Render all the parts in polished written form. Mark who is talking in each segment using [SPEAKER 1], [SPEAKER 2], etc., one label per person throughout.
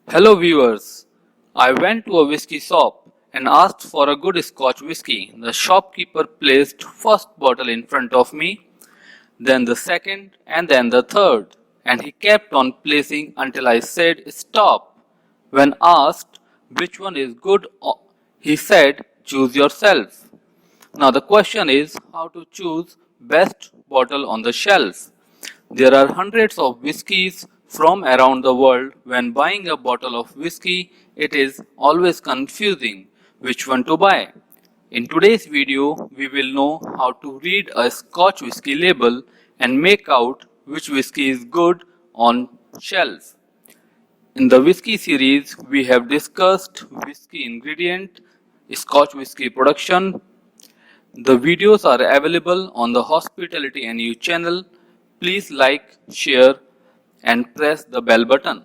[SPEAKER 1] Hello viewers, I went to a whiskey shop and asked for a good Scotch whiskey. The shopkeeper placed first bottle in front of me, then the second and then the third, and he kept on placing until I said stop. When asked which one is good, he said choose yourself. Now the question is how to choose best bottle on the shelf. There are hundreds of whiskies from around the world. When buying a bottle of whiskey, it is always confusing which one to buy. In today's video, we will know how to read a Scotch whiskey label and make out which whiskey is good on shelf. In the whiskey series, we have discussed whiskey ingredient, Scotch whiskey production. The videos are available on the Hospitality NU channel. Please like, share and press the bell button.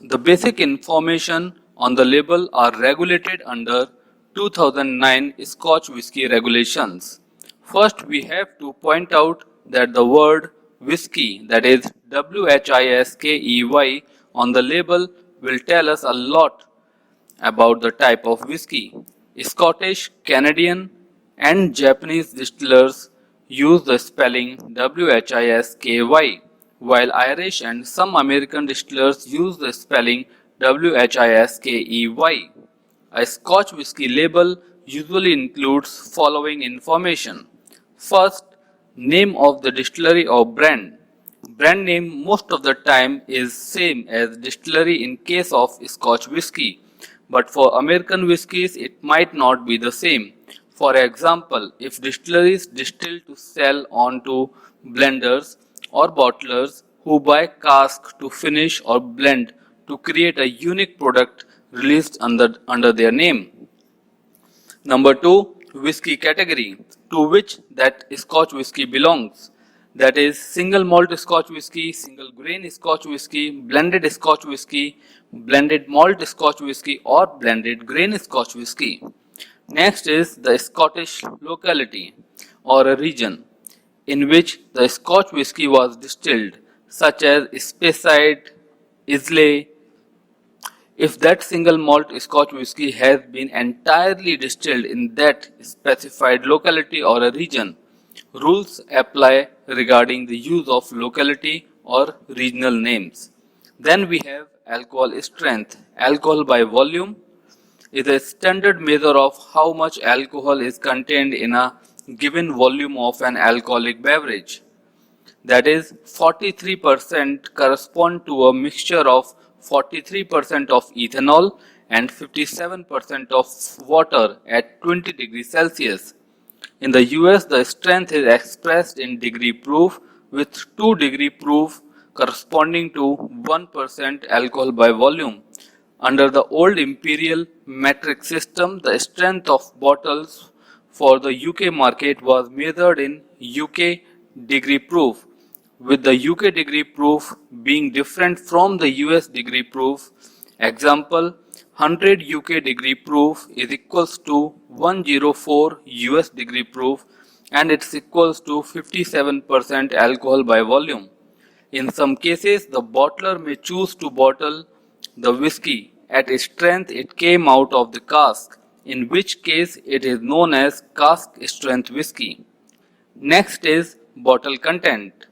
[SPEAKER 1] The basic information on the label are regulated under 2009 Scotch Whisky Regulations. First, we have to point out that the word whisky, that is WHISKEY, on the label will tell us a lot about the type of whisky. Scottish, Canadian, and Japanese distillers use the spelling WHISKY, while Irish and some American distillers use the spelling WHISKEY. A Scotch whisky label usually includes following information. First, name of the distillery or brand. Brand name most of the time is same as distillery in case of Scotch whisky, but for American whiskies it might not be the same. For example, if distilleries distill to sell on to blenders or bottlers who buy cask to finish or blend to create a unique product released under their name. Number 2, whiskey category, to which that Scotch whisky belongs. That is single malt Scotch whisky, single grain Scotch whisky, blended Scotch whisky, blended malt Scotch whisky or blended grain Scotch whisky. Next is the Scottish locality or a region in which the Scotch whisky was distilled, such as Speyside, Islay. If that single malt Scotch whisky has been entirely distilled in that specified locality or a region, rules apply regarding the use of locality or regional names. Then we have alcohol strength. Alcohol by volume is a standard measure of how much alcohol is contained in a given volume of an alcoholic beverage. That is 43% correspond to a mixture of 43% of ethanol and 57% of water at 20 degrees Celsius. In the US, the strength is expressed in degree proof with 2 degree proof corresponding to 1% alcohol by volume. Under the old imperial metric system, the strength of bottles for the UK market was measured in UK degree proof, with the UK degree proof being different from the US degree proof. Example, 100 UK degree proof is equals to 104 US degree proof and it's equals to 57% alcohol by volume. In some cases, the bottler may choose to bottle the whiskey at a strength it came out of the cask, in which case it is known as cask strength whiskey. Next is bottle content.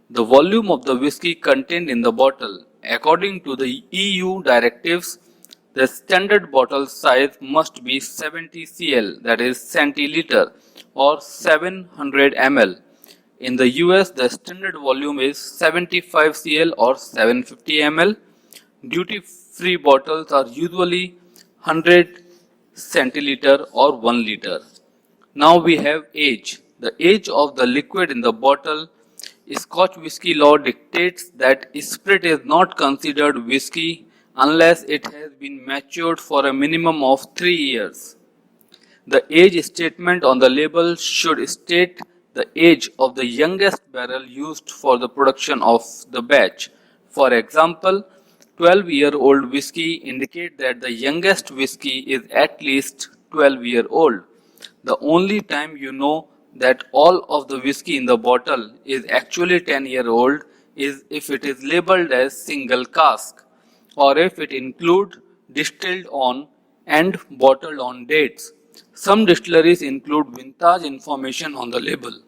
[SPEAKER 1] The volume of the whiskey contained in the bottle. According to the EU directives, the standard bottle size must be 70 cl, that is centiliter, or 700 ml. In the US, the standard volume is 75 cl or 750 ml. Duty-free bottles are usually 100 centiliter or 1 liter. Now we have age. The age of the liquid in the bottle. Scotch whisky law dictates that spirit is not considered whisky unless it has been matured for a minimum of 3 years. The age statement on the label should state the age of the youngest barrel used for the production of the batch. For example, 12-year-old whiskey indicate that the youngest whiskey is at least 12-year-old. The only time you know that all of the whiskey in the bottle is actually 10-year-old is if it is labeled as single cask. or if it includes distilled on and bottled on dates. Some distilleries include vintage information on the label.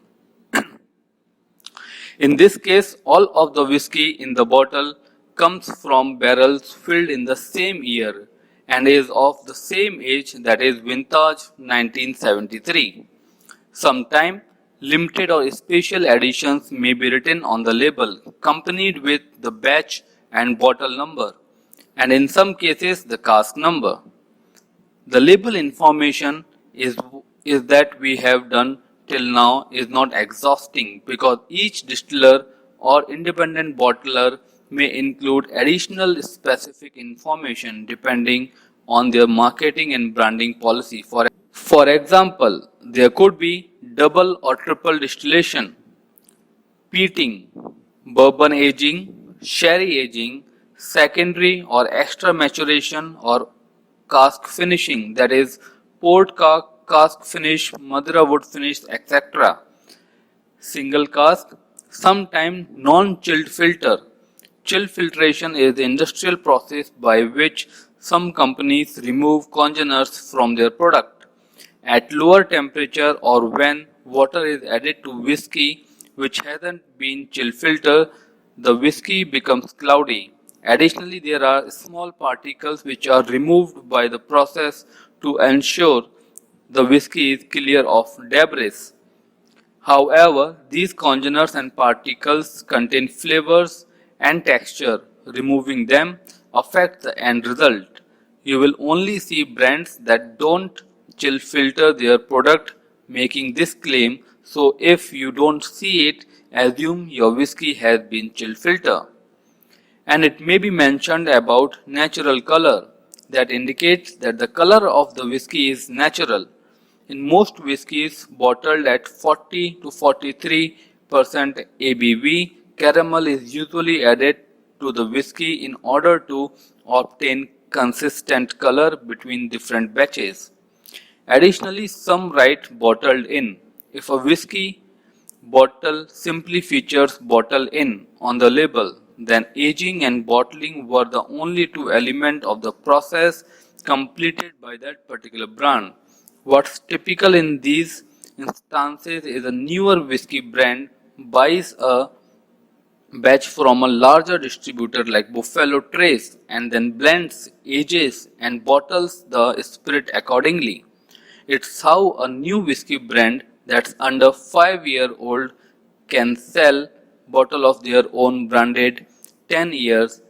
[SPEAKER 1] In this case, all of the whiskey in the bottle comes from barrels filled in the same year and is of the same age, that is vintage 1973. Sometimes limited or special editions may be written on the label, accompanied with the batch and bottle number, and in some cases the cask number. The label information is that we have done till now is not exhausting, because each distiller or independent bottler may include additional specific information depending on their marketing and branding policy. For example, there could be double or triple distillation, peating, bourbon aging, sherry aging, secondary or extra maturation, or cask finishing, that is poured cask finish, Madura wood finish, etc. Single cask, sometimes non-chilled filter. Chill filtration is the industrial process by which some companies remove congeners from their product. At lower temperature or when water is added to whiskey which hasn't been chill filtered, the whiskey becomes cloudy. Additionally, there are small particles which are removed by the process to ensure the whiskey is clear of debris. However, these congeners and particles contain flavors and texture. Removing them affects the end result. You will only see brands that don't chill filter their product making this claim, so if you don't see it, assume your whiskey has been chill filtered. And it may be mentioned about natural color, that indicates that the color of the whiskey is natural. In most whiskies bottled at 40 to 43% ABV, caramel is usually added to the whiskey in order to obtain consistent color between different batches. Additionally, some write bottled in. If a whiskey bottle simply features bottle in on the label, then aging and bottling were the only two elements of the process completed by that particular brand. What's typical in these instances is a newer whiskey brand buys a batch from a larger distributor like Buffalo Trace and then blends, ages, and bottles the spirit accordingly. It's how a new whiskey brand that's under 5 years old can sell bottle of their own branded 10 years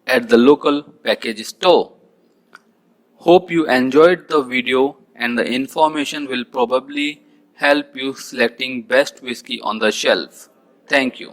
[SPEAKER 1] at the local package store. Hope you enjoyed the video, and the information will probably help you selecting best whiskey on the shelf. Thank you.